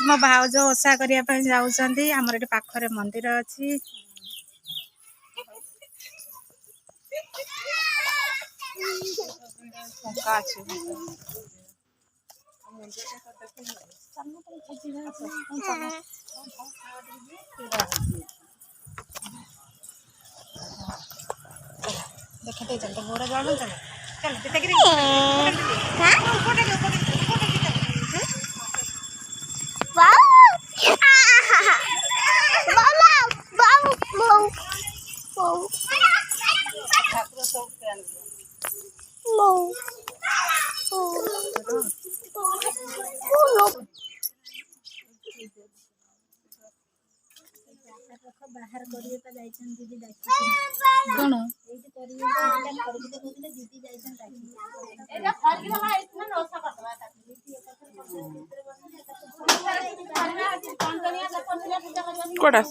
मो भाउज ओषा करने जाऊँगी आमर ये पाखरे मंदिर अच्छी देखते चलते घोड़ा जाओ चल बाहर करिए तो जाइछन दीदी कोन एठी करिए दीदी जाइछन एटा फरकी वाला इतना नोसा करवा कोड़ा